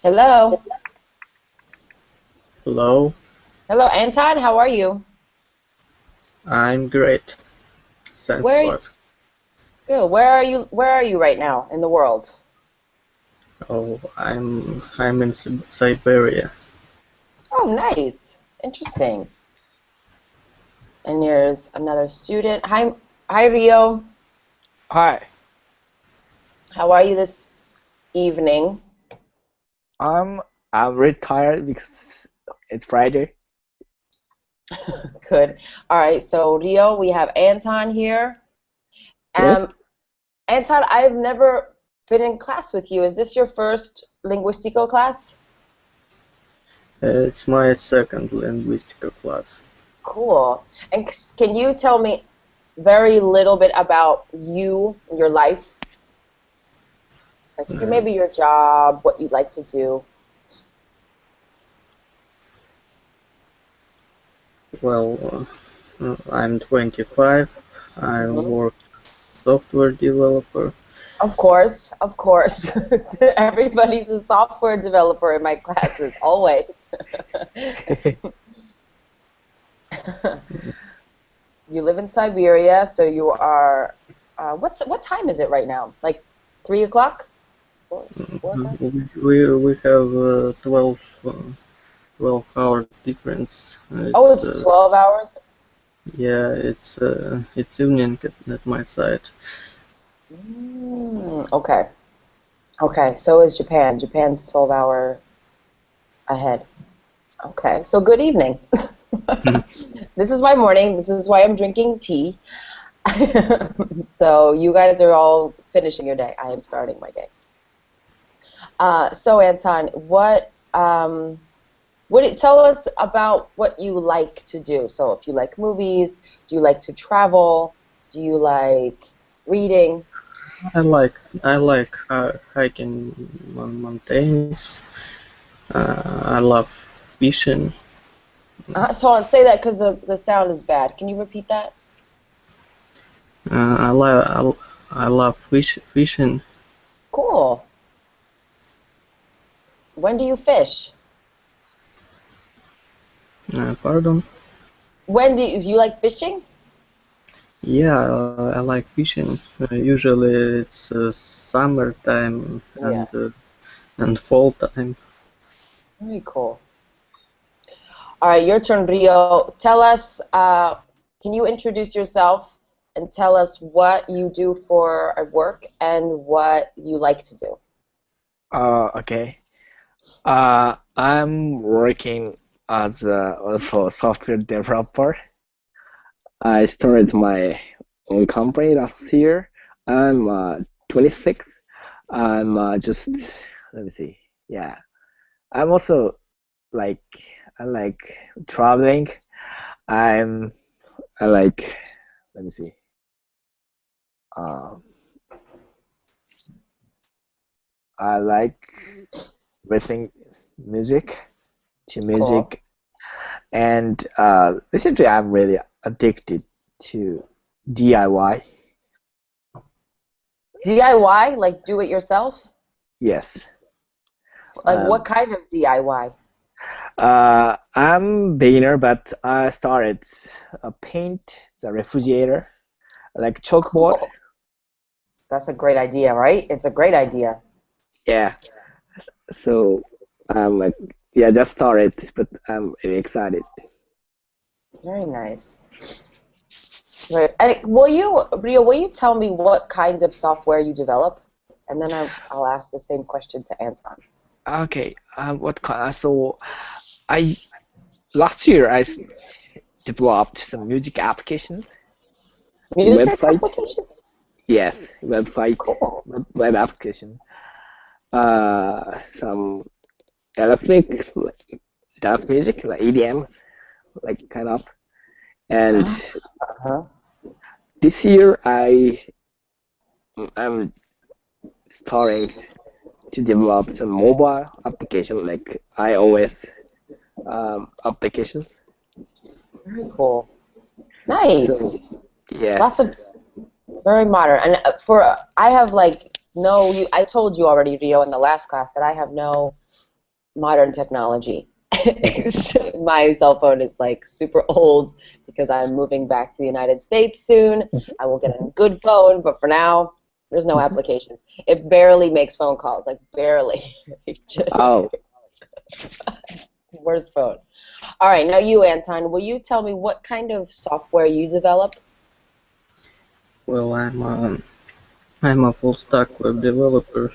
Hello. Hello, Hello, Anton. How are you? I'm great. Thanks Where for asking. good. Where are you right now in the world? Oh, I'm in Siberia. Oh, nice. Interesting. And there's another student. Hi, Rio. Hi, How are you this evening? I'm I'm retired because it's Friday. Good. All right. So, Rio, we have Anton here. Yes, Um, Anton, I've never been in class with you. Is this your first linguistico class? it's my second linguistic class. Cool. And can you tell me very little bit about you, your life? Like Uh, maybe your job, what you like to do. I'm 25. I Hmm. work as software developer. Of course, of course. Everybody's a software developer in my classes, always. You live in Siberia, so you are. What time is it right now? Like 3 o'clock? Four o'clock? We have 12 hour difference. Oh, it's 12 hours. It's evening at my side. Okay. Okay. So is Japan. Japan's 12-hour ahead. Okay. So good evening. This is my morning. This is why I'm drinking tea. So you guys are all finishing your day. I am starting my day. So Anton, tell us about what you like to do? So if you like movies, do you like to travel? Do you like reading? I like hiking on mountains. I love fishing. So say that because the sound is bad. Can you repeat that? I love fishing. Cool. When do you fish? Pardon? When do you like fishing? Yeah, I like fishing. Usually it's summertime Yeah. and fall time. Very cool. All right, your turn, Rio. Tell us, can you introduce yourself and tell us what you do for a work and what you like to do? Okay. I'm working as a also software developer. I started my own company last year. I'm 26. I'm just let me see. Yeah, I'm also like I like traveling. I'm I like let me see. Uh, I like listening music to Cool. music. And recently, I'm really addicted to DIY. DIY, like do it yourself? Yes. Like Um, what kind of DIY? I'm beginner, but I started paint the refrigerator like chalkboard. Cool. That's a great idea, right? It's a great idea. Yeah. So I'm like, yeah, just started, but I'm really excited. Very nice. Right. And Rio, will you tell me what kind of software you develop? And then I'll ask the same question to Anton. Okay. What kind? So I last year developed some music application Music website. applications? Yes, website, Cool. web application. Some electric dance music, like EDM, like kind of. And Uh-huh. this year I'm starting to develop some mobile application like iOS applications. Very cool. So Nice. Lots yes, of very modern. And I have like no. I told you already, Rio, in the last class that I have no modern technology. Okay. My cell phone is like super old because I'm moving back to the United States soon. I will get a good phone, but for now, there's no Mhm. applications. It barely makes phone calls, like barely. Oh, Worst phone. All right, now you, Anton, will you tell me what kind of software you develop? Well, I'm a full stack web developer.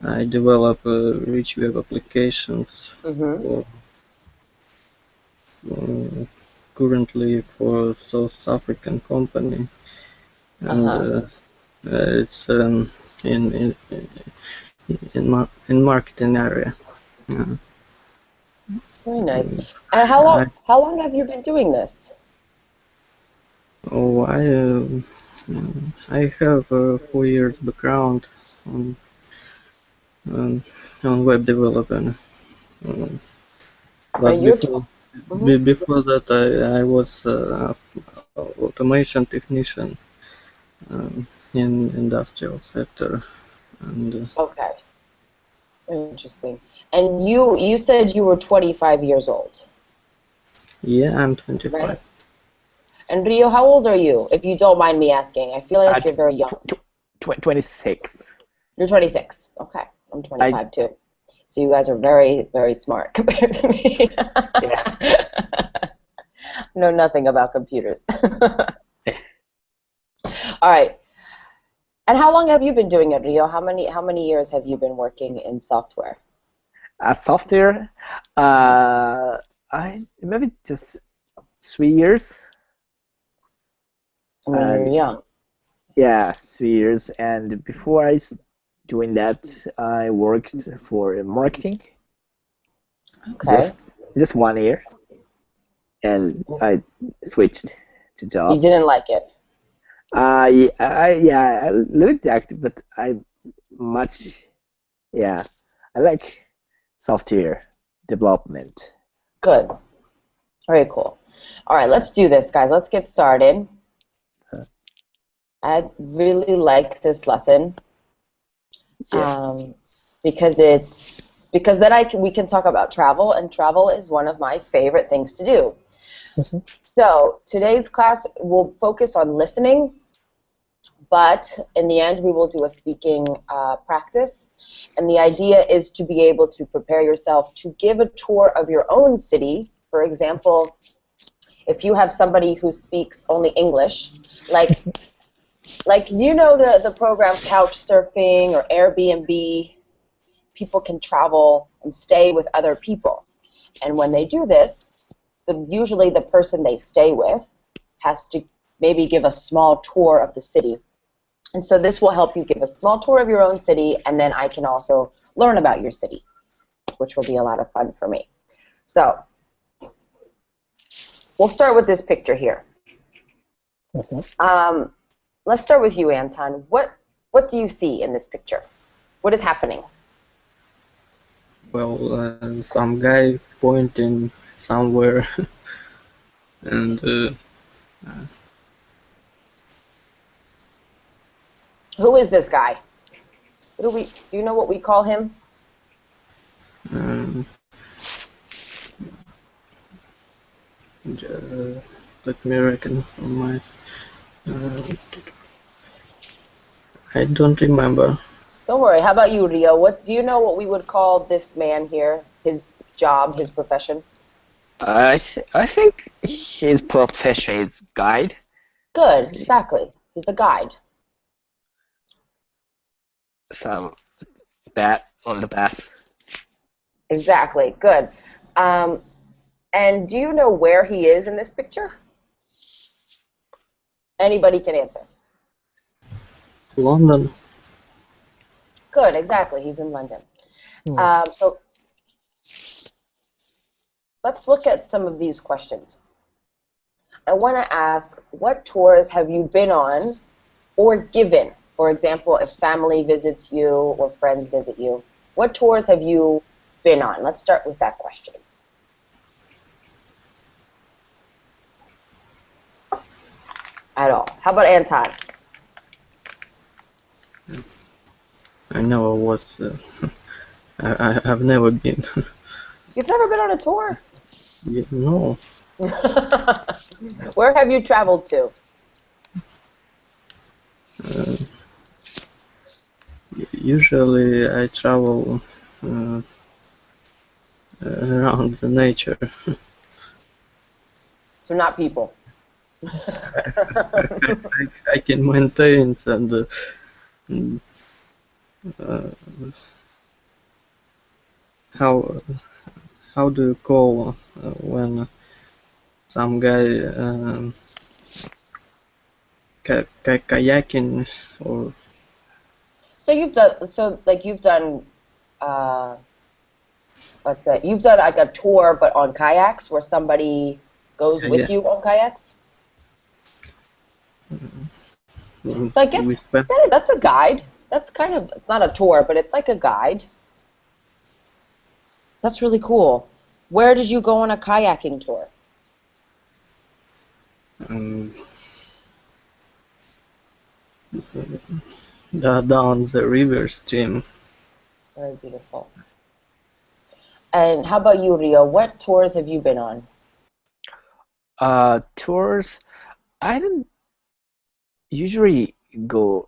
I develop rich web applications Mm-hmm. for uh, currently for South African company, and Uh-huh. it's in in marketing area. Uh, Very nice. mm, And I how long have you been doing this? oh I have 4 years background on um, on web development. Um, And but you're tw mhm. before that, I was automation technician in industrial sector, and Okay. Interesting. And you said you were 25 years old, yeah, I'm 25. right? And Rio, how old are you? If you don't mind me asking. I feel like tw you're very young. 26. You're 26. Okay. I'm I 25 too. So you guys are very, very smart compared to me. Yeah. Know nothing about computers. All right. And how long have you been doing it, Rio? How many years have you been working in software? As software, uh, I maybe just 3 years, I mean, you're and young. yeah, 3 years. And before doing that, I worked for marketing, Okay. just 1 year, and I switched to You job. didn't like it. Yeah, I lived active, but I much yeah, I like software development. Good. Very cool. All right, let's do this, guys. Let's get started. Uh, I really like this lesson yes. um, because then we can talk about travel, and travel is one of my favorite things to do. Mhm. So today's class will focus on listening, but in the end we will do a speaking practice. And the idea is to be able to prepare yourself to give a tour of your own city. For example, if you have somebody who speaks only English, like you know the program couch surfing or Airbnb, people can travel and stay with other people. And when they do this, usually the person they stay with has to maybe give a small tour of the city. And so this will help you give a small tour of your own city, and then I can also learn about your city, which will be a lot of fun for me. So we'll start with this picture here. Mhm. Um, let's start with you, Anton. What do you see in this picture? What is happening? Well, some guy pointing somewhere, and Who is this guy? Do you know what we call him? um, uh, let me reckon from my. Uh, I don't remember. Don't worry. How about you, Rio? What do you know what we would call this man here? His job, his profession? I think his profession is guide. Good, exactly. He's a guide. Some bat on the bus. Exactly. Good. Um, and do you know where he is in this picture? Anybody can answer. London. Good, exactly. He's in London. Hmm. So let's look at some of these questions. I want to ask, what tours have you been on or given? For example, if family visits you or friends visit you, what tours have you been on? Let's start with that question. At all. How about Anton? I never was. I have never been. You've never been on a tour? No. Where have you traveled to? Uh, Usually I travel uh, around the nature. So not people. I can maintain and uh, how how do you call when some guy kayaking or You've done uh, let's say you've done like a tour but on kayaks where somebody goes yeah, with you on kayaks. yeah. So I We guess spent that's a guide. That's kind of, it's not a tour, but it's like a guide. That's really cool. Where did you go on a kayaking tour? um, down the river stream. Very beautiful. And how about you, Rio? What tours have you been on? Tours. I don't usually go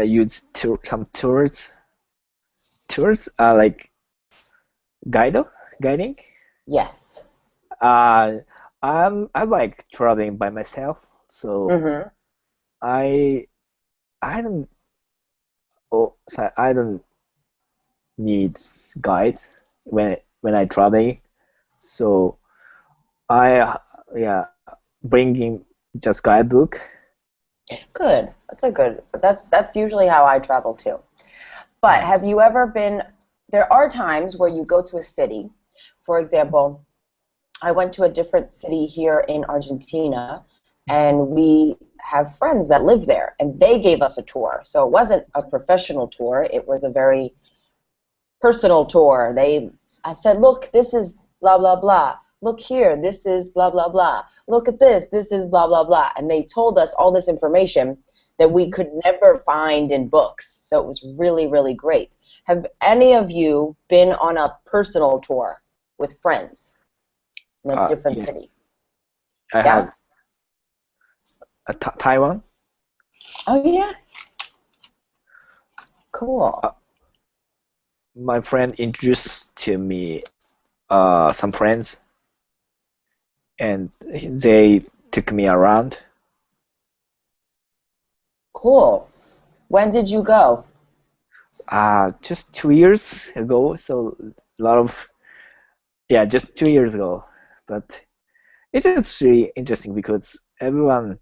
use some tours. Tours are like guiding. Yes. Uh, I like traveling by myself, so Mm-hmm. I I don't I don't need guides when I traveling. So I yeah bringing just guidebook. Good. That's usually how I travel too. But Mm. have you ever been, there are times where you go to a city. For example, I went to a different city here in Argentina, and we have friends that live there, and they gave us a tour. So it wasn't a professional tour, it was a very personal tour. I said, look, this is blah, blah, blah. Look here, this is blah, blah, blah. Look at this is blah, blah, blah. And they told us all this information that we could never find in books. So it was really, really great. Have any of you been on a personal tour with friends in a different Yeah, city? I Yeah? have Taiwan. Oh, yeah. Cool. My friend introduced to me some friends, and they took me around. Cool. When did you go? Just 2 years ago. So a lot of just 2 years ago. But it is really interesting because everyone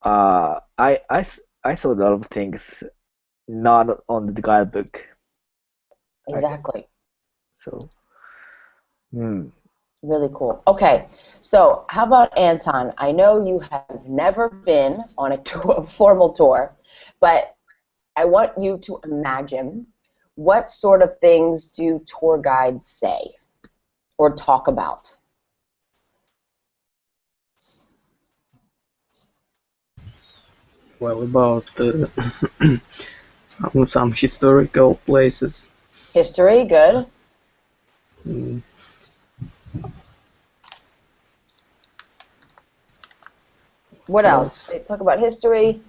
I saw a lot of things not on the guidebook. I, Exactly. so hmm. Really cool. Okay, so how about Anton? I know you have never been on a tour, a formal tour, but I want you to imagine what sort of things do tour guides say or talk about? Well, about some historical places. History, good. Mm, What else? else? They talk about history.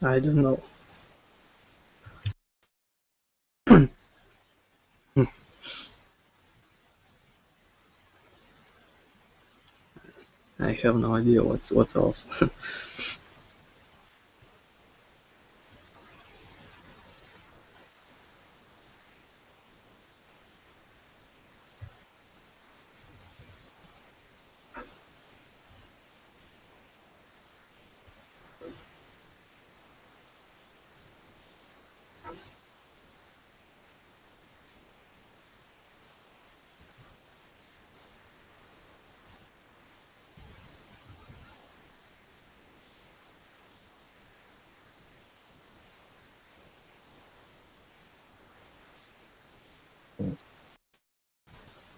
I don't know. I have no idea what's else.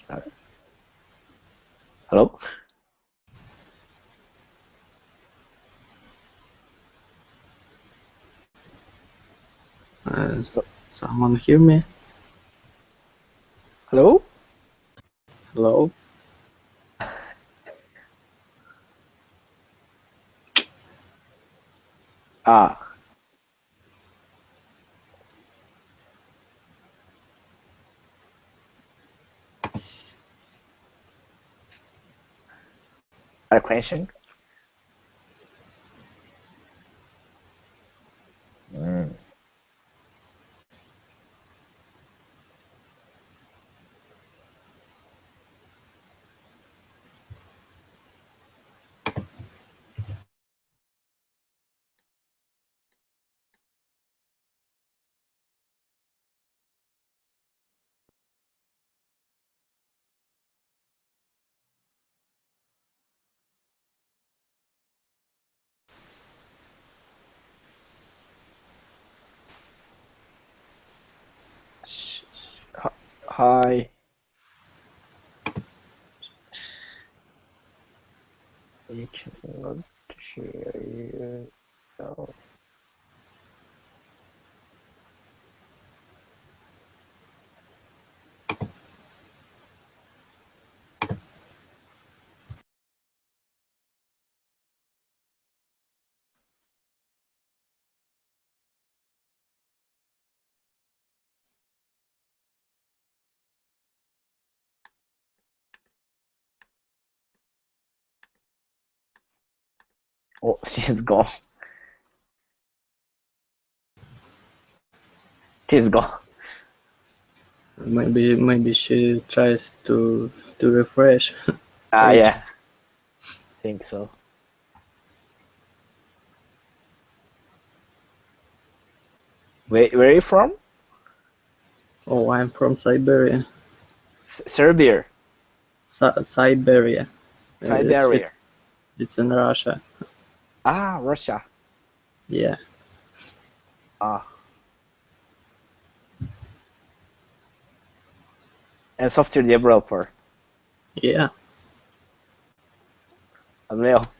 Hello? Someone hear me? Hello? Hello? Ah, a question? Mm. Hi. You cannot share yourself. Oh, she's gone. She's gone. Maybe she tries to refresh Ah, page. yeah, think so. Where are you from? Oh, I'm from Siberia. Serbia. Siberia. It's Siberia. it's it's in Russia. Ah, Russia. Yeah. Ah, and software developer Yeah. as well.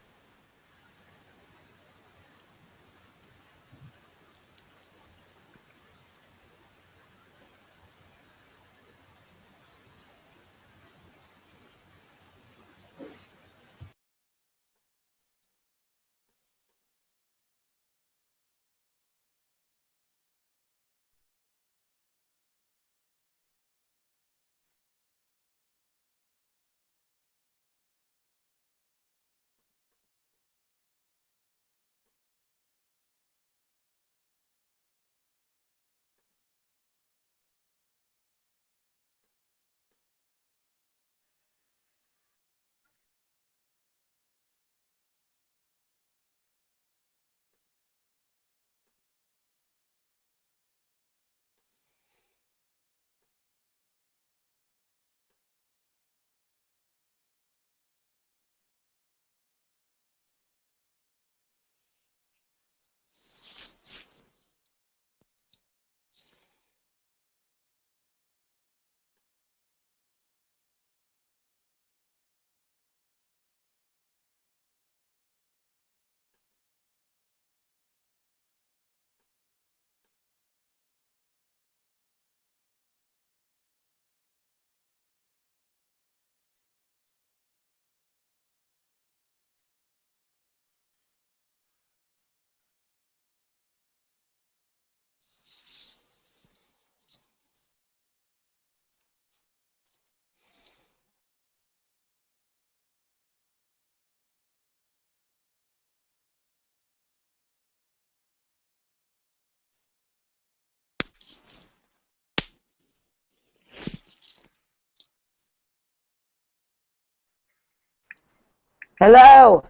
Hello.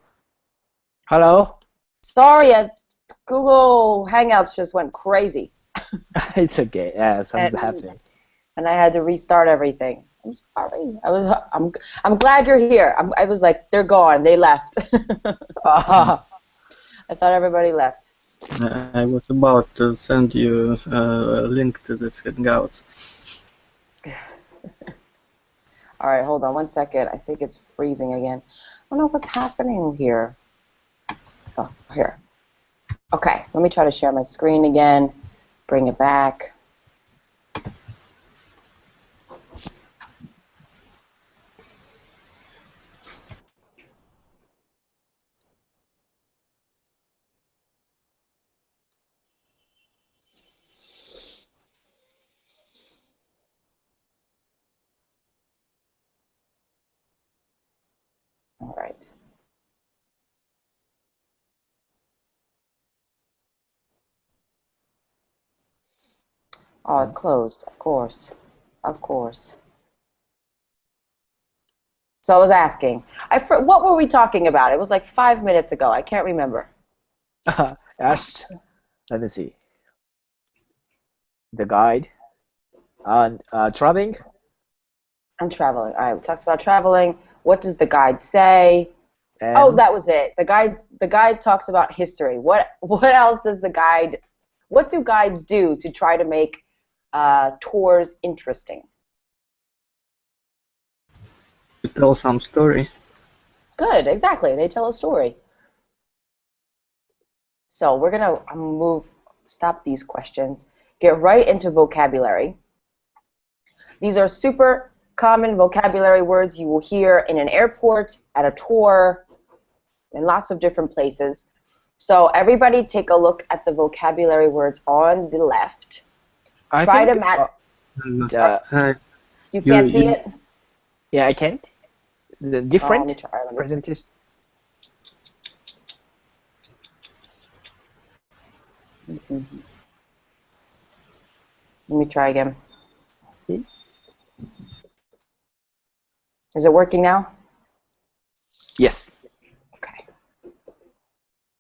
Hello. Sorry, Google Hangouts just went crazy, It's okay. Yeah, and something's happening. I had to restart everything. I'm sorry. I'm glad you're here. I was like, they're gone. They left. Ah, I thought everybody left. I was about to send you a link to this Hangouts. All right, hold on 1 second. I think it's freezing again. I don't know what's happening here. Oh, here. Okay, let me try to share my screen again. Bring it back. All right. Oh, it closed, of course. Of course. So I was asking, what were we talking about? It was like 5 minutes ago. I can't remember. Asked, let me see. The guide and traveling. I'm traveling. All right, we talked about traveling. What does the guide say? Oh, And that was it. The guide talks about history. What else does the guide? What do guides do to try to make tours interesting? To tell some story. Good, exactly. They tell a story. So we're gonna stop these questions, get right into vocabulary. These are super common vocabulary words you will hear in an airport, at a tour, in lots of different places. So everybody take a look at the vocabulary words on the left. I Try to think match. the You you can't see you it? yeah, I can't. The Oh, let me different try. presentation. Let me try again. Is it working now? Yes. Okay.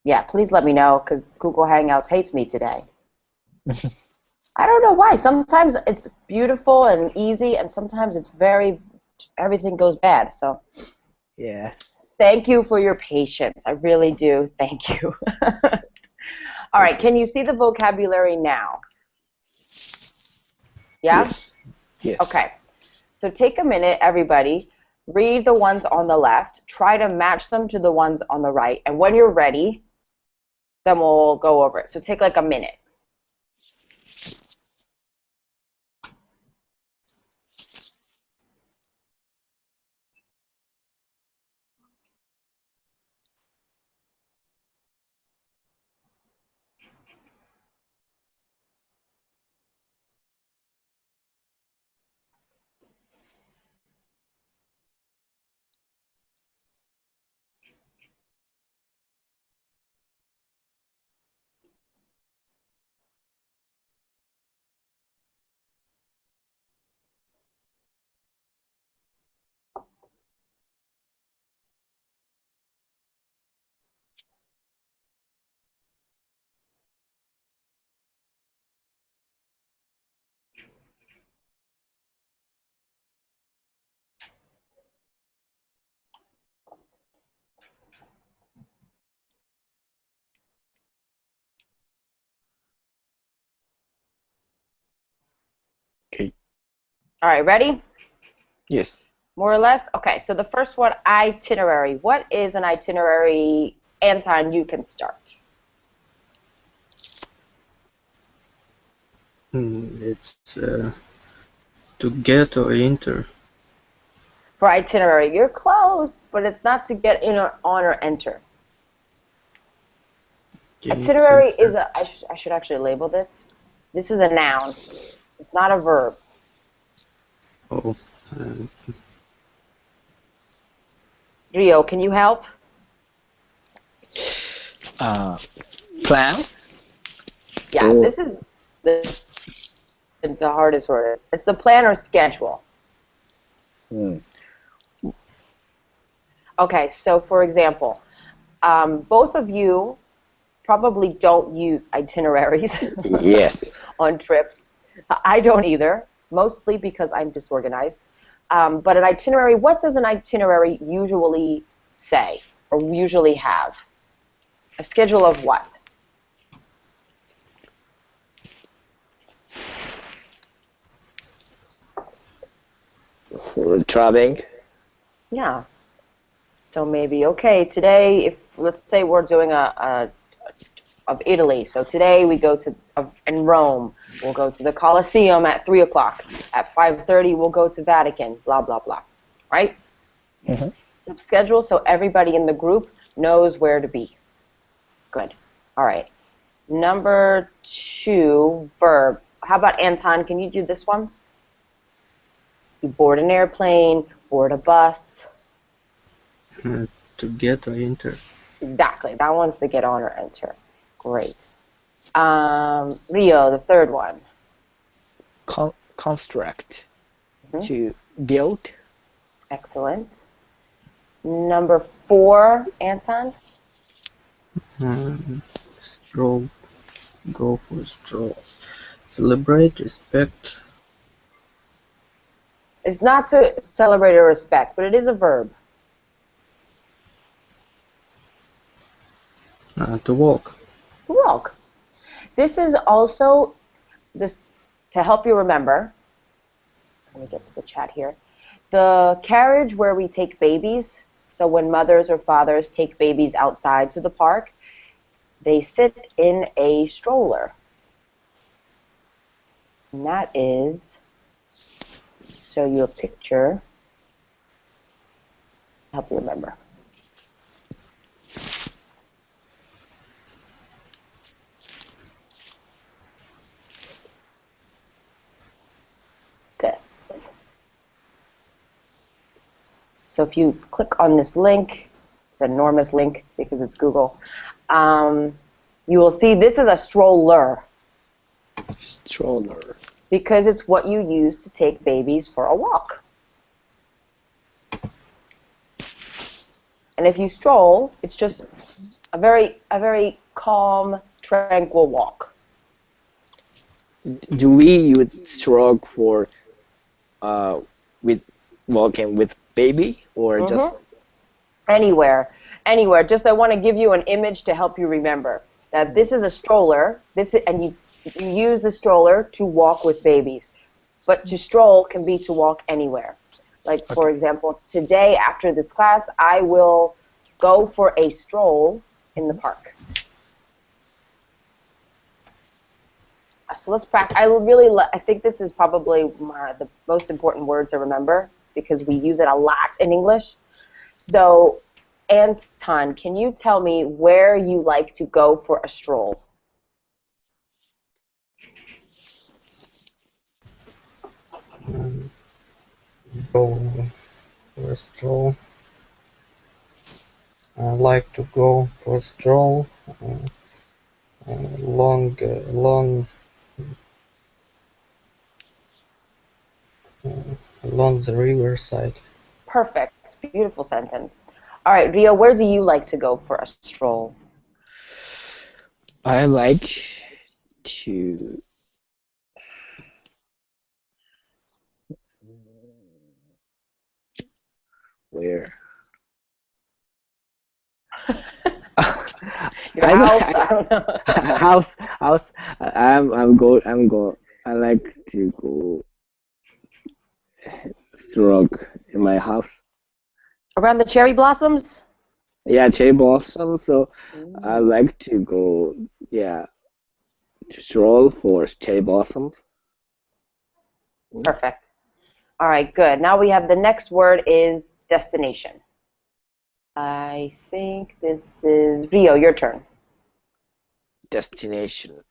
Yeah, please let me know because Google Hangouts hates me today. I don't know why. Sometimes it's beautiful and easy, and sometimes it's everything goes bad. So Yeah. thank you for your patience. I really do. Thank you. All right, Okay. can you see the vocabulary now? Yeah? Yes. Yes. Okay. So take a minute, everybody. Read the ones on the left. Try to match them to the ones on the right. And when you're ready, then we'll go over it. So take like a minute. Okay. All right, ready? Yes. More or less? Okay, so the first one, itinerary. What is an itinerary? Anton, you can start. it's to get or enter. For itinerary, you're close, but it's not to get in or on or enter. Okay, Itinerary is I should actually label this. This is a noun. It's not a verb. oh, uh, Rio, can you help? Uh, Plan. Yeah, Or this is the hardest word. It's the plan or schedule. hmm, Okay, so for example, both of you probably don't use itineraries yes. on trips. I don't either, mostly because I'm disorganized. But an itinerary, what does an itinerary usually say or usually have? A schedule of what? For traveling. Yeah. So maybe, okay, today, if let's say we're doing a of Italy. So today we go to in Rome. We'll go to the Colosseum at 3 o'clock. At 5:30 we'll go to Vatican. Blah blah blah. Right? Mhm. So schedule so everybody in the group knows where to be. Good. All right. Number 2, verb. How about Anton? Can you do this one? You board an airplane, board a bus. To get or enter. Exactly. That one's to get on or enter. Great. Rio, the third one. Construct. Mhm. To build. Excellent. Number 4, Anton. Stroll. Go for a stroll. Celebrate, respect. It's not to celebrate or respect, but it is a verb. To walk. To walk. This is also this to help you remember. Let me get to the chat here. The carriage where we take babies. So when mothers or fathers take babies outside to the park, they sit in a stroller. And that is, show you a picture, help you remember. This. So if you click on this link, it's an enormous link because it's Google, you will see this is a stroller Stroller. because it's what you use to take babies for a walk. And if you stroll, it's just a very calm, tranquil walk. Do we use stroke for with walking with baby or just Anywhere, anywhere. Just I want to give you an image to help you remember that this is a stroller. And you use the stroller to walk with babies, but to stroll can be to walk anywhere. Like for example, today after this class, I will go for a stroll in the park. So let's practice. I think this is probably the most important word to remember because we use it a lot in English. So, Anton, can you tell me where you like to go for a stroll? Go for a stroll. I like to go for a stroll along the riverside. Perfect. Beautiful sentence. All right, Rio, where do you like to go for a stroll? I like to where Your I house? I like don't know. house. I'm go. I like to go stroke in my house. Around the cherry blossoms? Yeah, cherry blossom. So I Ooh. like to go. Yeah, to stroll for cherry blossoms. Perfect. All right, good. Now we have the next word is destination. I think this is Rio, your turn. Destination.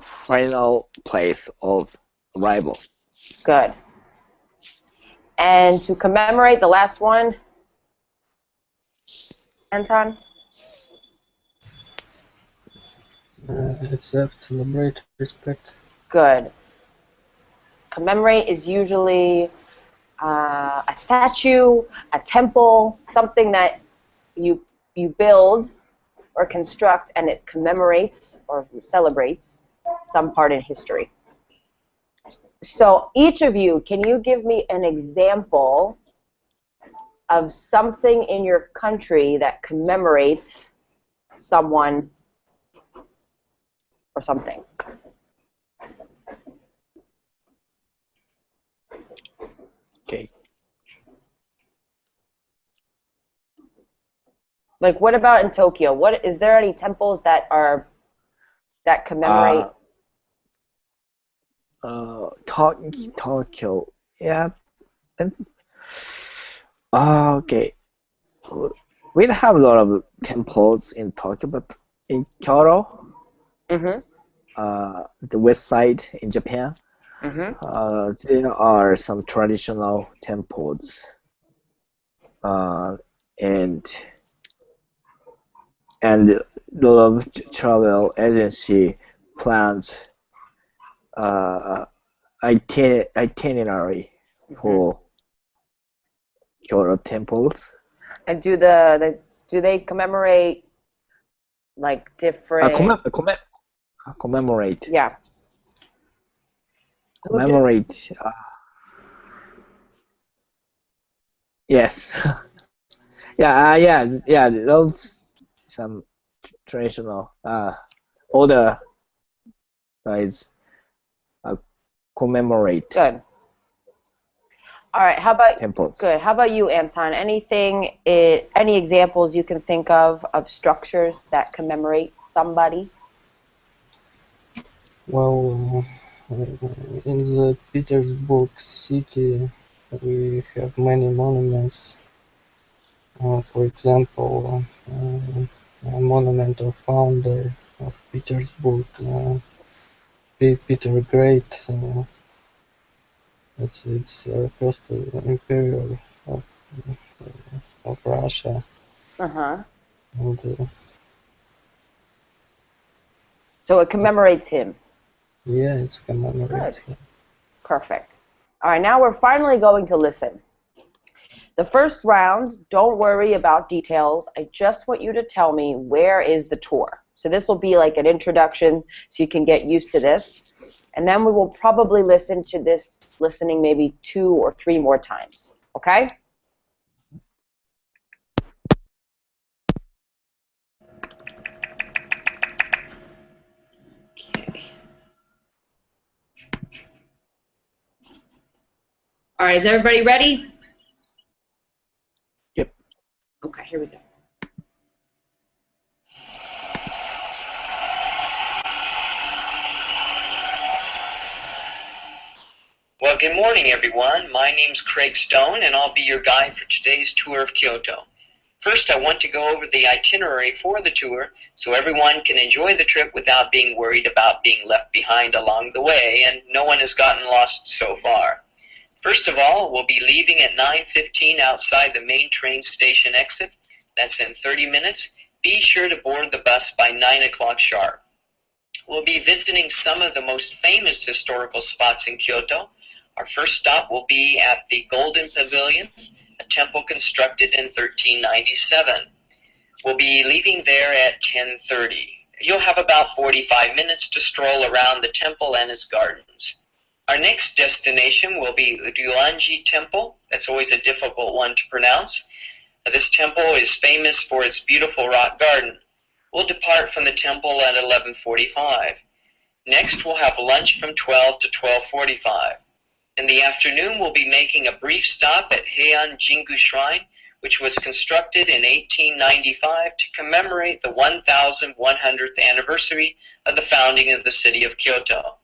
Final place of arrival. Good. And to commemorate the last one, Anton? Accept, celebrate, respect. Good. Commemorate is usually a statue, a temple, something that you build or construct and it commemorates or celebrates some part in history. So each of you, can you give me an example of something in your country that commemorates someone or something? Okay. Like, what about in Tokyo? What is there any temples that commemorate? Tokyo. Yeah. And, okay. We have a lot of temples in Tokyo, but in Kyoto, Mm-hmm. the west side in Japan, Mm-hmm. there are some traditional temples, and a lot of travel agency plans itinerary Mm-hmm. for Kyoto temples. And do they commemorate like different? Commemorate. Yeah. Who do? Commemorate. Yes. Yeah. Those some traditional older guys commemorate Good. All right. How about temples. good? How about you, Anton? Any examples you can think of structures that commemorate somebody? Well, in the Petersburg city, we have many monuments. For example, a monument of founder of Petersburg, Peter Great. It's first emperor of Russia, Uh-huh. and So it commemorates him. yeah, it's Good. commemorates him. Perfect. All right. Now we're finally going to listen. The first round, don't worry about details. I just want you to tell me where is the tour. So this will be like an introduction so you can get used to this. And then we will probably listen to this listening maybe 2 or 3 more times. Okay? Okay. All right, is everybody ready? Yep. Okay, here we go. Well, good morning, everyone. My name's Craig Stone, and I'll be your guide for today's tour of Kyoto. First, I want to go over the itinerary for the tour so everyone can enjoy the trip without being worried about being left behind along the way, and no one has gotten lost so far. First of all, we'll be leaving at 9:15 outside the main train station exit. That's in 30 minutes. Be sure to board the bus by 9 o'clock sharp. We'll be visiting some of the most famous historical spots in Kyoto. Our first stop will be at the Golden Pavilion, a temple constructed in 1397. We'll be leaving there at 10:30. You'll have about 45 minutes to stroll around the temple and its gardens. Our next destination will be the Ryuanji Temple. That's always a difficult one to pronounce. This temple is famous for its beautiful rock garden. We'll depart from the temple at 11:45. Next, we'll have lunch from 12 to 12:45. In the afternoon, we'll be making a brief stop at Heian Jingu Shrine, which was constructed in 1895 to commemorate the 1100th anniversary of the founding of the city of Kyoto.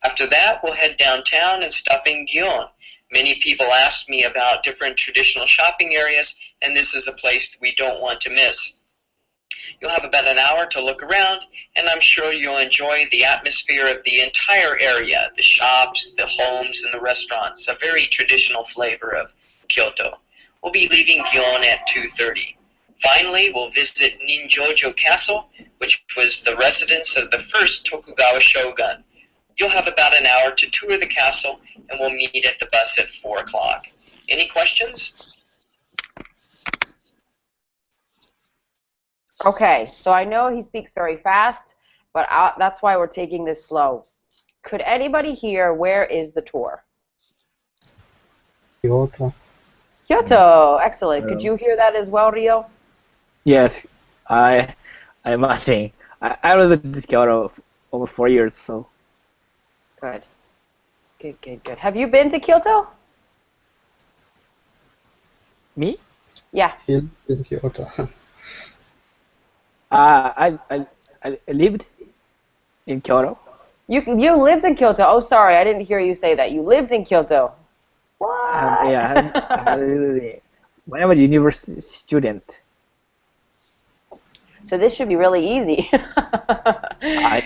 After that, we'll head downtown and stop in Gion. Many people ask me about different traditional shopping areas, and this is a place we don't want to miss. You'll have about an hour to look around, and I'm sure you'll enjoy the atmosphere of the entire area, the shops, the homes, and the restaurants, a very traditional flavor of Kyoto. We'll be leaving Gion at 2:30. Finally, we'll visit Ninjojo Castle, which was the residence of the first Tokugawa shogun. You'll have about an hour to tour the castle, and we'll meet at the bus at 4 o'clock. Any questions? Okay, so I know he speaks very fast, but that's why we're taking this slow. Could anybody hear where is the tour? Kyoto. Kyoto, excellent. Could you hear that as well, Rio? Yes, I imagine. I lived in Kyoto almost 4 years, so Good. Good. Have you been to Kyoto? me? Yeah. He lived in Kyoto. I lived in Kyoto. You lived in Kyoto. Oh, sorry, I didn't hear you say that. You lived in Kyoto. What? Yeah, when I was a university student. So this should be really easy. I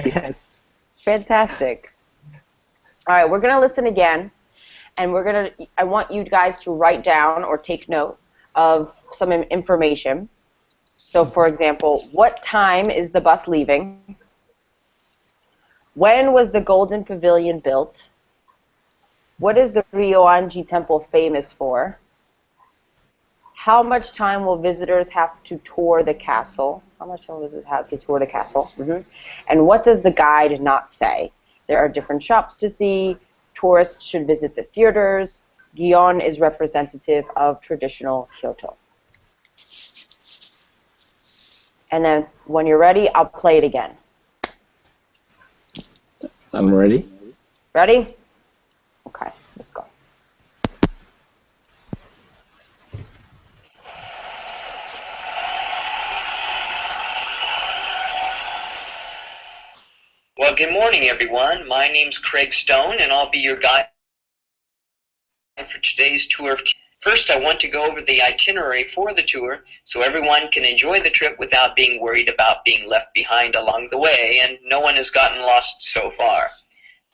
yes. Fantastic. All right, we're gonna listen again, and I want you guys to write down or take note of some information. So, for example, what time is the bus leaving? When was the Golden Pavilion built? What is the Ryoanji Temple famous for? How much time will visitors have to tour the castle? How much time will visitors have to tour the castle? And what does the guide not say? There are different shops to see. Tourists should visit the theaters. Gion is representative of traditional Kyoto. And then when you're ready, I'll play it again. I'm ready. Ready? Okay, let's go. Well, good morning, everyone. My name's Craig Stone, and I'll be your guide for today's tour of. First, I want to go over the itinerary for the tour so everyone can enjoy the trip without being worried about being left behind along the way, and no one has gotten lost so far.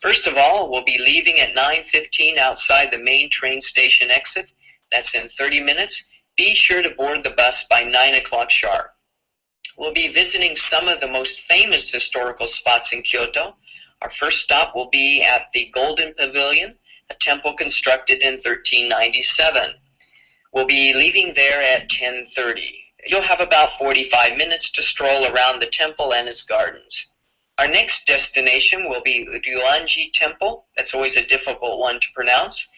First of all, we'll be leaving at 9:15 outside the main train station exit. That's in 30 minutes. Be sure to board the bus by 9 o'clock sharp. We'll be visiting some of the most famous historical spots in Kyoto. Our first stop will be at the Golden Pavilion, a temple constructed in 1397. We'll be leaving there at 10:30. You'll have about 45 minutes to stroll around the temple and its gardens. Our next destination will be Ryoanji Temple. That's always a difficult one to pronounce.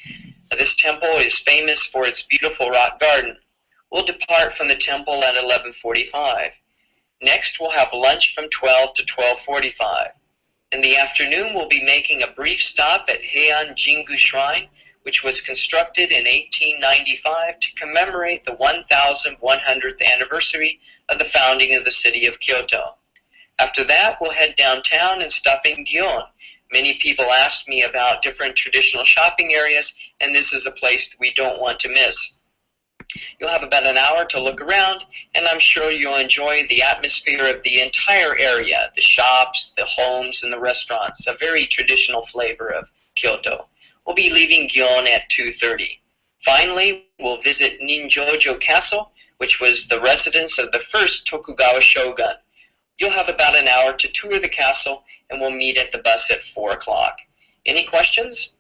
This temple is famous for its beautiful rock garden. We'll depart from the temple at 11:45. Next, we'll have lunch from 12 to 12:45. In the afternoon, we'll be making a brief stop at Heian Jingu Shrine, which was constructed in 1895 to commemorate the 1100th anniversary of the founding of the city of Kyoto. After that, we'll head downtown and stop in Gion. Many people ask me about different traditional shopping areas, and this is a place we don't want to miss. You'll have about an hour to look around, and I'm sure you'll enjoy the atmosphere of the entire area, the shops, the homes, and the restaurants, a very traditional flavor of Kyoto. We'll be leaving Gion at 2:30. Finally, we'll visit Ninjojo Castle, which was the residence of the first Tokugawa shogun. You'll have about an hour to tour the castle, and we'll meet at the bus at 4 o'clock. Any questions?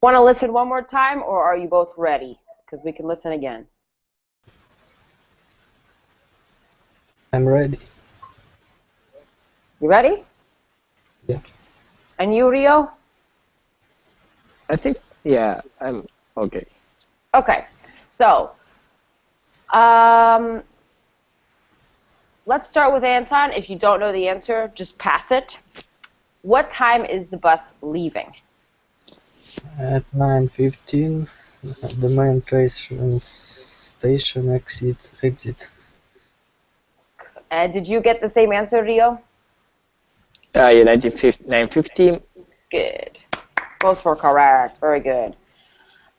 Want to listen one more time, or are you both ready? Because we can listen again. I'm ready. You ready? Yeah. And you, Rio? I think yeah. I'm okay. Okay. So, let's start with Anton. If you don't know the answer, just pass it. What time is the bus leaving? At 9:15, the main train station exit. And did you get the same answer, Rio? Yeah, 9:15. Good. Both were correct. Very good.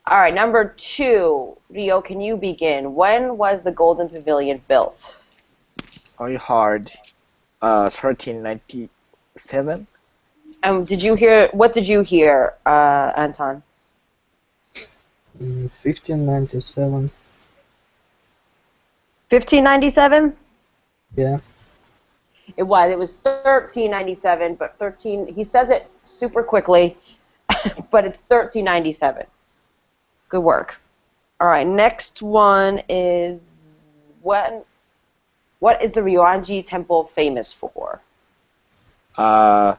All right, number 2. Rio, can you begin? When was the Golden Pavilion built? Only hard. 1397. What did you hear, Anton? 1597. 1597? Yeah. It was 1397, but he says it super quickly, but it's 1397. Good work. All right, next one is what is the Ryoanji Temple famous for? The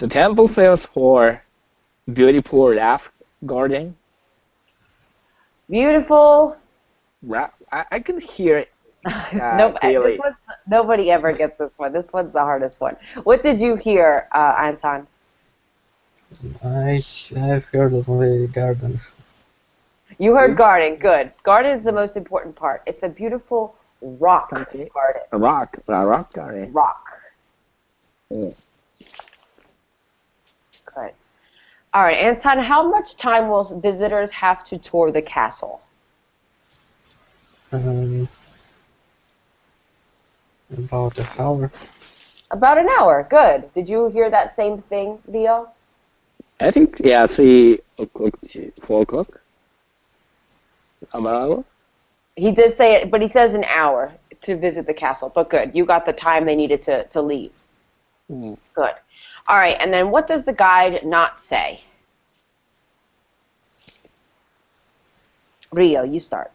temple famous for beautiful rock garden. Beautiful. I can hear it. Clearly. Nobody ever gets this one. This one's the hardest one. What did you hear, Anton? I've heard of the garden. You heard Big? garden. Good. Garden is the most important part. It's a beautiful rock Something. garden. A rock garden. Rock. Yeah. Good. All right, Anton, how much time will visitors have to tour the castle? About an hour. About an hour. Good. Did you hear that same thing, Leo? I think, yeah, 3 o'clock, 4 o'clock. About an hour. He did say it, but he says an hour to visit the castle. But good. You got the time they needed to leave. Mm. Good. All right, and then what does the guide not say? Rio, you start.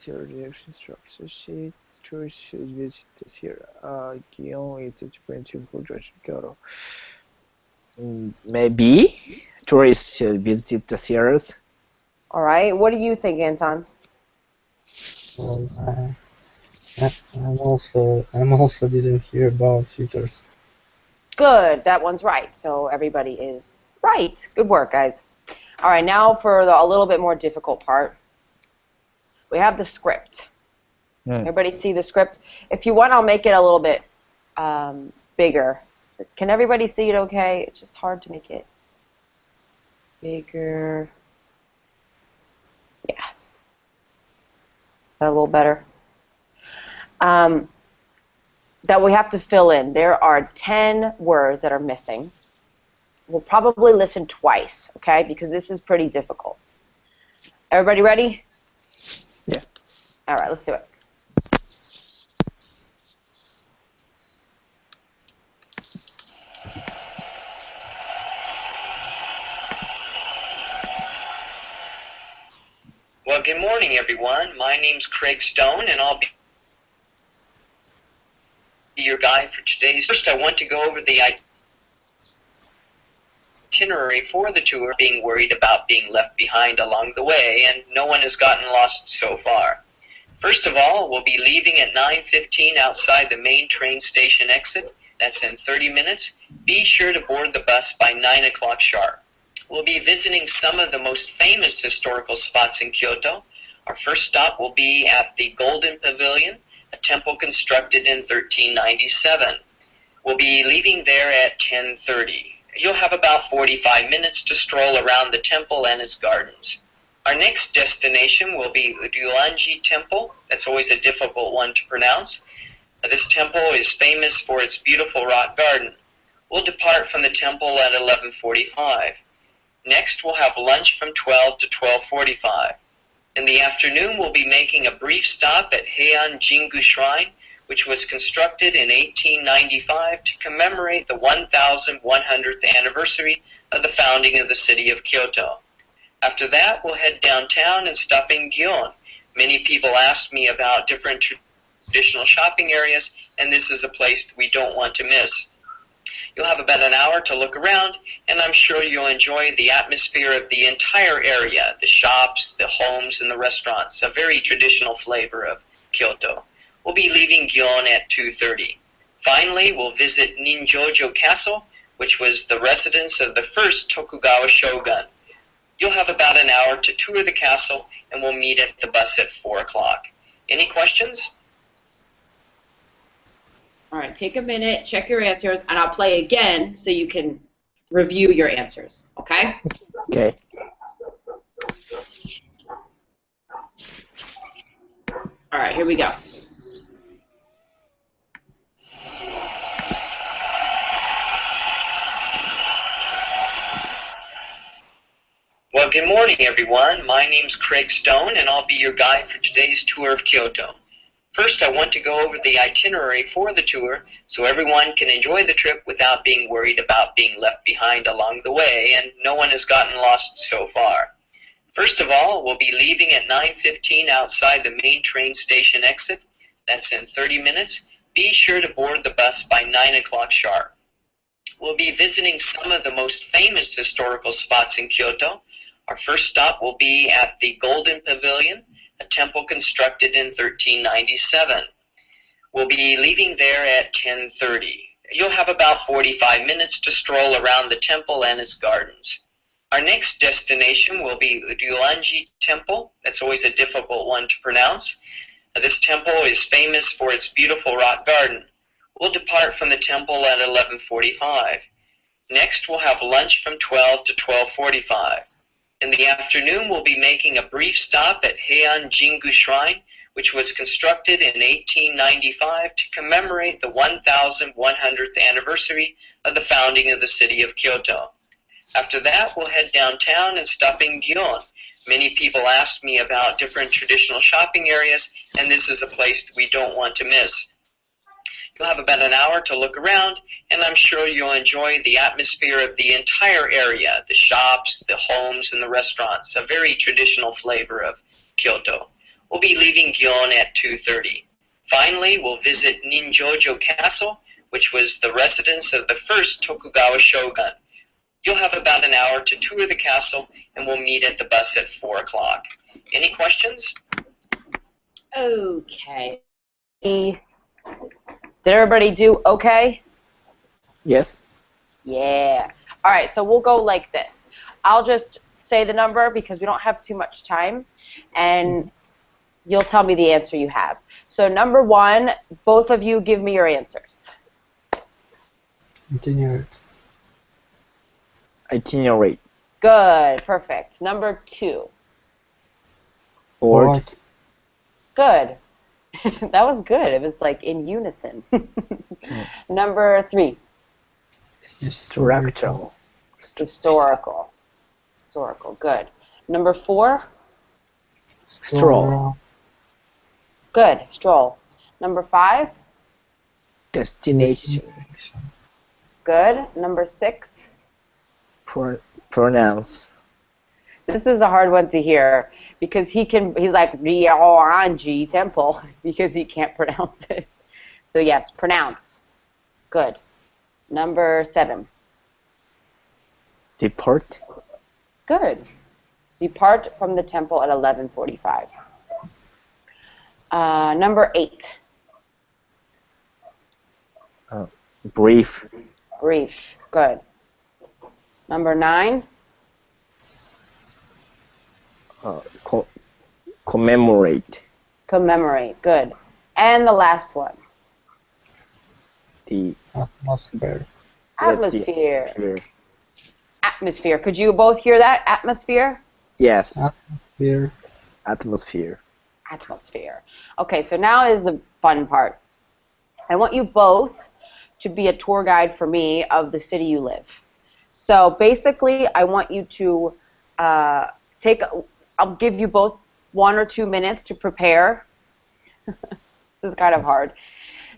Your reaction structure sheet. Tourists should visit this year. Guion is a beautiful Kyoto. Maybe tourists should visit the series. All right. What do you think, Anton? Well, I'm also didn't hear about features. Good. That one's right. So everybody is right. Good work, guys. All right. Now for a little bit more difficult part. We have the script. Everybody see the script? If you want, I'll make it a little bit bigger. Can everybody see it okay? It's just hard to make it bigger. Yeah. That a little better. That we have to fill in. There are 10 words that are missing. We'll probably listen twice, okay? Because this is pretty difficult. Everybody ready? Yeah. All right, let's do it. Well, good morning, everyone. My name's Craig Stone, and I'll be your guide for today's. First, I want to go over the itinerary for the tour, being worried about being left behind along the way, and no one has gotten lost so far. First of all, we'll be leaving at 9:15 outside the main train station exit. That's in 30 minutes. Be sure to board the bus by 9 o'clock sharp. We'll be visiting some of the most famous historical spots in Kyoto. Our first stop will be at the Golden Pavilion, a temple constructed in 1397. We'll be leaving there at 10:30. You'll have about 45 minutes to stroll around the temple and its gardens. Our next destination will be the Ryuanji Temple. That's always a difficult one to pronounce. This temple is famous for its beautiful rock garden. We'll depart from the temple at 11:45. Next, we'll have lunch from 12 to 12:45. In the afternoon, we'll be making a brief stop at Heian Jingu Shrine, which was constructed in 1895 to commemorate the 1100th anniversary of the founding of the city of Kyoto. After that, we'll head downtown and stop in Gion. Many people ask me about different traditional shopping areas, and this is a place we don't want to miss. You'll have about an hour to look around, and I'm sure you'll enjoy the atmosphere of the entire area, the shops, the homes, and the restaurants, a very traditional flavor of Kyoto. We'll be leaving Gion at 2:30. Finally, we'll visit Ninjojo Castle, which was the residence of the first Tokugawa shogun. You'll have about an hour to tour the castle, and we'll meet at the bus at 4 o'clock. Any questions? All right, take a minute, check your answers, and I'll play again so you can review your answers, okay? Okay. All right, here we go. Well, good morning, everyone. My name's Craig Stone, and I'll be your guide for today's tour of Kyoto. First, I want to go over the itinerary for the tour so everyone can enjoy the trip without being worried about being left behind along the way, and no one has gotten lost so far. First of all, we'll be leaving at 9:15 outside the main train station exit. That's in 30 minutes. Be sure to board the bus by 9 o'clock sharp. We'll be visiting some of the most famous historical spots in Kyoto. Our first stop will be at the Golden Pavilion, a temple constructed in 1397. We'll be leaving there at 10:30. You'll have about 45 minutes to stroll around the temple and its gardens. Our next destination will be the Ryuanji Temple. That's always a difficult one to pronounce. This temple is famous for its beautiful rock garden. We'll depart from the temple at 11:45. Next, we'll have lunch from 12 to 12:45. In the afternoon, we'll be making a brief stop at Heian Jingu Shrine, which was constructed in 1895 to commemorate the 1100th anniversary of the founding of the city of Kyoto. After that, we'll head downtown and stop in Gion. Many people ask me about different traditional shopping areas, and this is a place we don't want to miss. You'll have about an hour to look around, and I'm sure you'll enjoy the atmosphere of the entire area, the shops, the homes, and the restaurants, a very traditional flavor of Kyoto. We'll be leaving Gion at 2:30. Finally, we'll visit Ninjojo Castle, which was the residence of the first Tokugawa shogun. You'll have about an hour to tour the castle, and we'll meet at the bus at 4 o'clock. Any questions? Okay. Did everybody do okay? Yes. Yeah. All right, so we'll go like this. I'll just say the number because we don't have too much time, and you'll tell me the answer you have. So number 1, both of you give me your answers. Itinerary. Itinerary. Good, perfect. Number 2. Board. Good. That was good. It was like in unison. Number 3. Structural. Historical. Historical, good. Number 4. Stroll. Good, stroll. Number 5. Destination. Good. Number 6. Pronounce. This is a hard one to hear because he's like Ryuanji Temple because he can't pronounce it. So yes, pronounce. Good. Number 7. Depart. Good. Depart from the temple at 11:45. Number 8. Brief. Brief. Good. Number 9. Commemorate. Commemorate. Good. And the last one. The Atmosphere. Atmosphere. Atmosphere. Could you both hear that? Atmosphere? Yes. Atmosphere. Atmosphere. Atmosphere. Okay, so now is the fun part. I want you both to be a tour guide for me of the city you live. So basically, I want you to I'll give you both 1 or 2 minutes to prepare. This is kind of hard.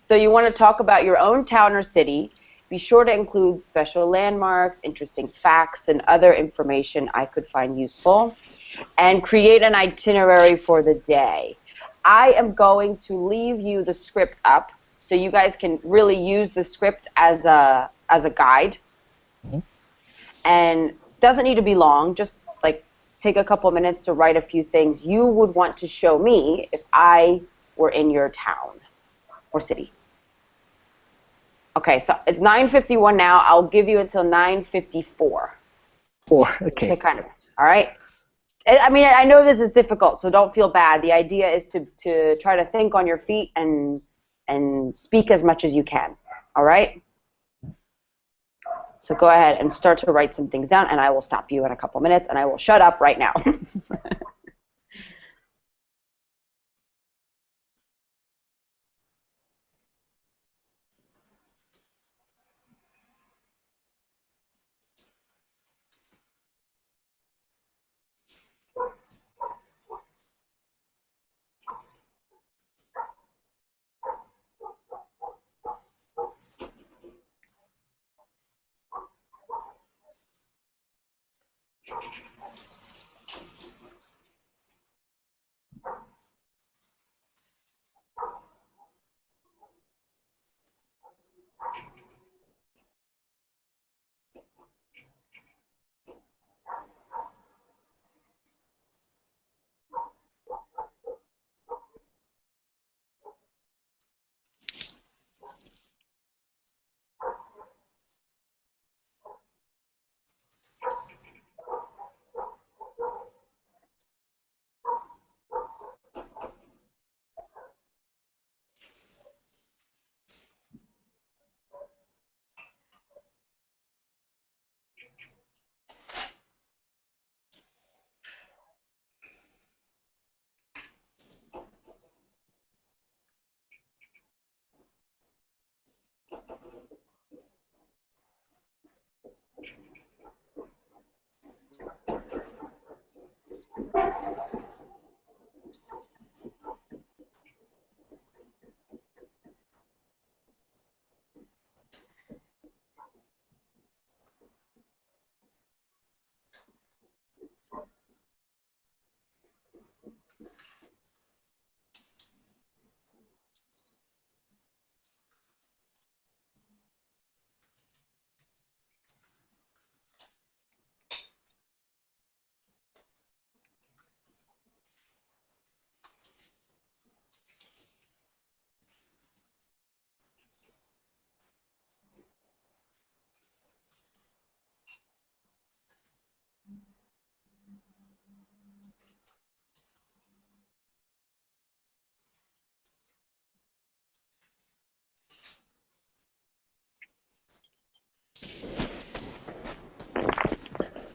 So you want to talk about your own town or city. Be sure to include special landmarks, interesting facts, and other information I could find useful. And create an itinerary for the day. I am going to leave you the script up so you guys can really use the script as a guide. Mm-hmm. And doesn't need to be long, just like take a couple minutes to write a few things you would want to show me if I were in your town or city. Okay, so it's 9:51 now. I'll give you until 9:54. 4. Okay. To kind of, all right? I mean, I know this is difficult, so don't feel bad. The idea is to try to think on your feet and speak as much as you can, all right? So go ahead and start to write some things down, and I will stop you in a couple minutes, and I will shut up right now.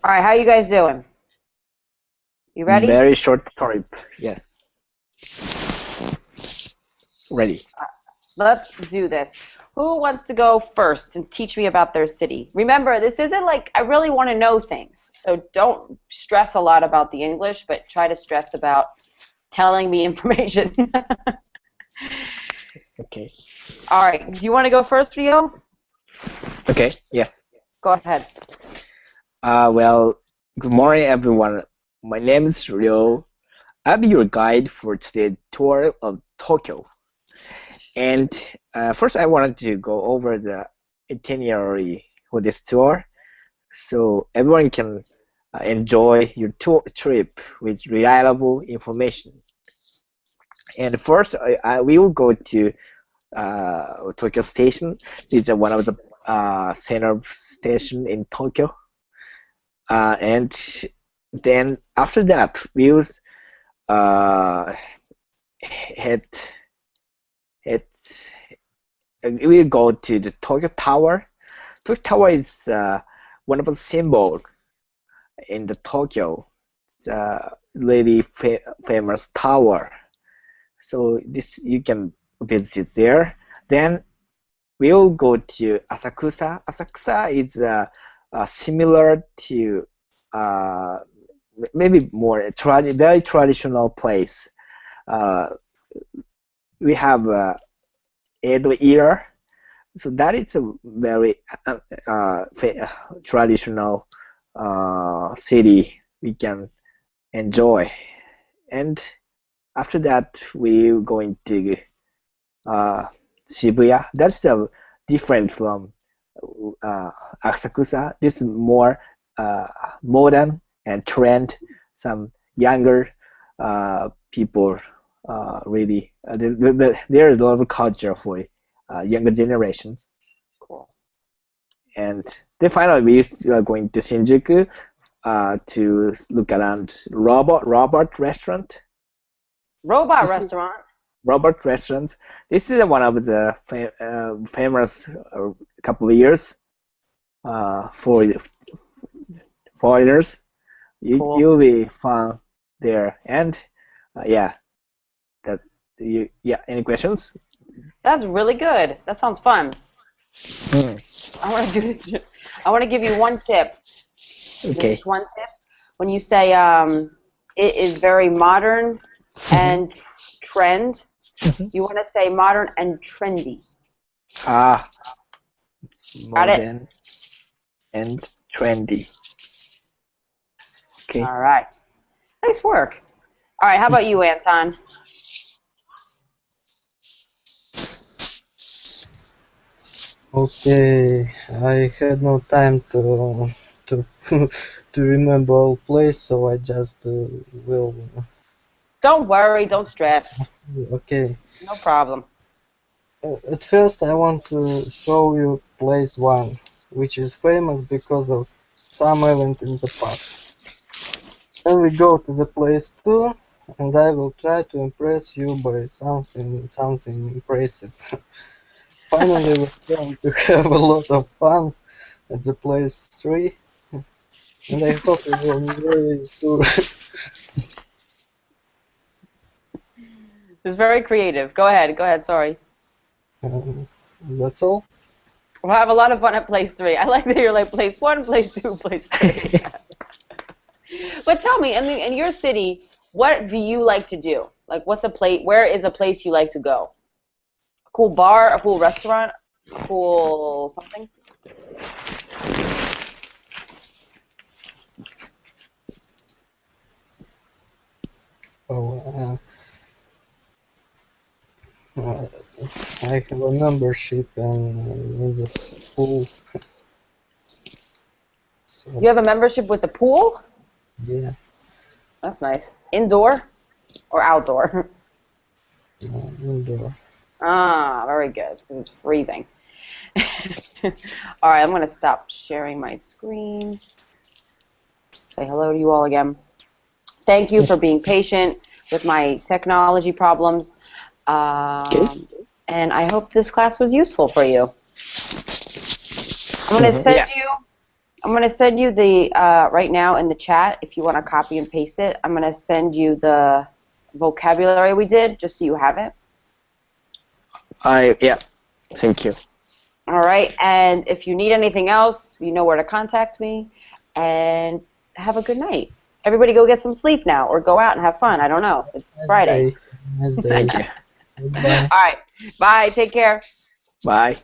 All right, how you guys doing? You ready? Very short trip. Yes. Ready. Let's do this. Who wants to go first and teach me about their city? Remember, this isn't like I really want to know things, so don't stress a lot about the English, but try to stress about telling me information. Okay. All right, do you want to go first, Rio? Okay. Yes. Go ahead. Well, good morning, everyone. My name is Ryo. I'll be your guide for today's tour of Tokyo. And first, I wanted to go over the itinerary for this tour, so everyone can enjoy your tour trip with reliable information. And first, we will go to Tokyo Station. This is one of the center station in Tokyo. And then after that, we'll uh, head, head, we'll go to the Tokyo Tower. Tokyo Tower is one of the symbols in the Tokyo, really famous tower. So this you can visit there. Then we'll go to Asakusa. Asakusa is similar to maybe more very traditional place. Uh, we have Edo era, so that is a very traditional city we can enjoy. And after that, we're going to Shibuya. That's different from Asakusa. This is more modern and trend. Some younger people really. There is a lot of culture for younger generations. Cool. And then finally, we are going to Shinjuku to look around Robot Restaurant. Robot restaurant. Robot Restaurant. This is one of the famous couple of years for foreigners. Cool. You'll be fun there. And yeah, that Any questions? That's really good. That sounds fun. I want to do this. I want to give you one tip. Okay. Just one tip. When you say it is very modern and trend, you want to say modern and trendy. Ah, Got it? modern and trendy. Okay. All right. Nice work. All right. How about you, Anton? Okay, I had no time to to remember all place, so I just will. Don't worry. Don't stress. Okay. No problem. At first, I want to show you place one, which is famous because of some event in the past. Then we go to the place two, and I will try to impress you by something impressive. Finally, we're going to have a lot of fun at the place 3, and I hope you will enjoy it too. It's very creative. Go ahead. Go ahead. Sorry. That's all. We'll have a lot of fun at place 3. I like that you're like place 1, place 2, place 3. But tell me, in your city, what do you like to do? Like, where is a place you like to go? A cool bar, a cool restaurant, a cool something? Oh, I have a membership in the pool. So, You have a membership with the pool? yeah, That's nice. Indoor or outdoor? indoor. Ah, very good, because it's freezing. All right, I'm going to stop sharing my screen. Say hello to you all again. Thank you for being patient with my technology problems. And I hope this class was useful for you. I'm going to send you I'm going to send you the, right now in the chat, if you want to copy and paste it, I'm going to send you the vocabulary we did, just so you have it. Yeah, thank you. All right, and if you need anything else, you know where to contact me, and have a good night. Everybody go get some sleep now, or go out and have fun. I don't know. It's Friday. Nice day. Thank you. Goodbye. All right, bye. Take care. Bye.